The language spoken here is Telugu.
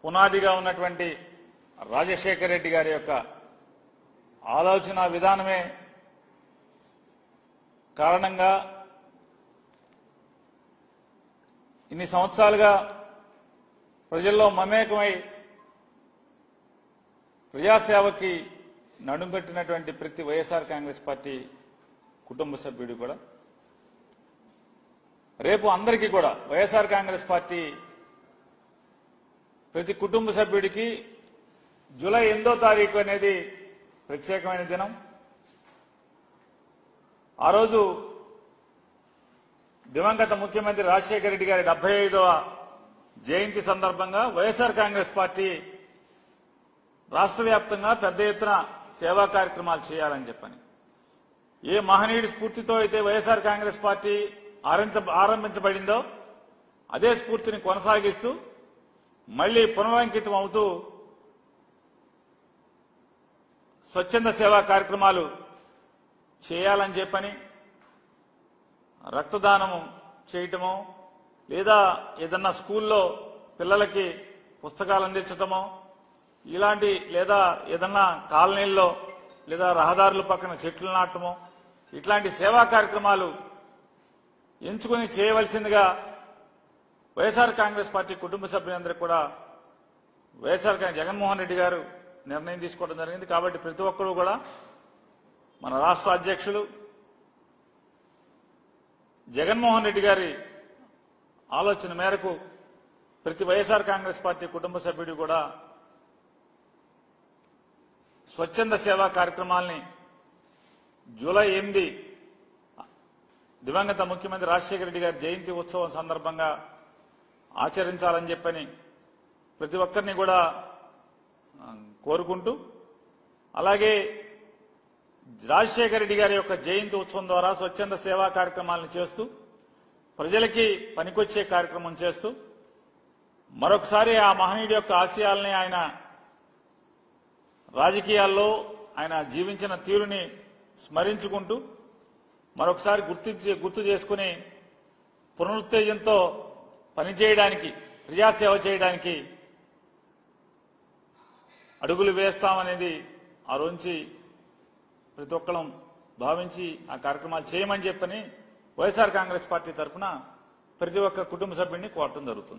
పునాదిగా ఉన్నటువంటి రాజశేఖర రెడ్డి గారి యొక్క ఆలోచన విధానమే కారణంగా ఇన్ని సంవత్సరాలుగా ప్రజల్లో మమేకమై ప్రజాసేవకి నడుంకట్టినటువంటి ప్రతి వైఎస్ఆర్ కాంగ్రెస్ పార్టీ కుటుంబ సభ్యుడు కూడా రేపు అందరికీ కూడా వైఎస్ఆర్ కాంగ్రెస్ పార్టీ ప్రతి కుటుంబ సభ్యుడికి జూలై 8వ తారీఖు అనేది ప్రత్యేకమైన దినం. ఆ రోజు దివంగత ముఖ్యమంత్రి రాజశేఖర రెడ్డి గారి 75వ జయంతి సందర్భంగా వైఎస్ఆర్ కాంగ్రెస్ పార్టీ రాష్ట్ర వ్యాప్తంగా పెద్ద ఎత్తున సేవా కార్యక్రమాలు చేయాలని చెప్పని ఏ మహనీయుడి స్ఫూర్తితో అయితే వైఎస్ఆర్ కాంగ్రెస్ పార్టీ ఆరంభించబడిందో అదే స్ఫూర్తిని కొనసాగిస్తూ మళ్లీ పునరంకితం అవుతూ స్వచ్ఛంద సేవా కార్యక్రమాలు చేయాలని చెప్పని రక్తదానము చేయటమో లేదా ఏదన్నా స్కూల్లో పిల్లలకి పుస్తకాలు అందించటమో ఇలాంటి లేదా ఏదన్నా కాలనీల్లో లేదా రహదారుల పక్కన చెట్లు నాటమో ఇట్లాంటి సేవా కార్యక్రమాలు ఎంచుకుని చేయవలసిందిగా వైఎస్ఆర్ కాంగ్రెస్ పార్టీ కుటుంబ సభ్యులందరికీ కూడా వైఎస్ఆర్ జగన్మోహన్ రెడ్డి గారు నిర్ణయం తీసుకోవడం జరిగింది. కాబట్టి ప్రతి ఒక్కరూ కూడా మన రాష్ట్ర అధ్యక్షులు జగన్మోహన్ రెడ్డి గారి ఆలోచన మేరకు ప్రతి వైఎస్ఆర్ కాంగ్రెస్ పార్టీ కుటుంబ సభ్యుడు కూడా స్వచ్ఛంద సేవా కార్యక్రమాల్ని జూలై 8 దివంగత ముఖ్యమంత్రి రాజశేఖర రెడ్డి గారి జయంతి ఉత్సవం సందర్భంగా ఆచరించాలని చెప్పని ప్రతి ఒక్కరిని కూడా కోరుకుంటూ అలాగే రాజశేఖర రెడ్డి గారి యొక్క జయంతి ఉత్సవం ద్వారా స్వచ్ఛంద సేవా కార్యక్రమాలను చేస్తూ ప్రజలకి పనికొచ్చే కార్యక్రమం చేస్తూ మరొకసారి ఆ మహనీయుడి యొక్క ఆశయాల్ని ఆయన రాజకీయాల్లో ఆయన జీవించిన తీరుని స్మరించుకుంటూ మరొకసారి గుర్తు చేసుకుని పునరుత్తేజంతో పనిచేయడానికి ప్రజాసేవ చేయడానికి అడుగులు వేస్తామనేది ఆ రోజు ప్రతి ఒక్కరం భావించి ఆ కార్యక్రమాలు చేయమని చెప్పని వైఎస్ఆర్ కాంగ్రెస్ పార్టీ తరఫున ప్రతి ఒక్క కుటుంబ సభ్యుడిని కోరటం జరుగుతుంది.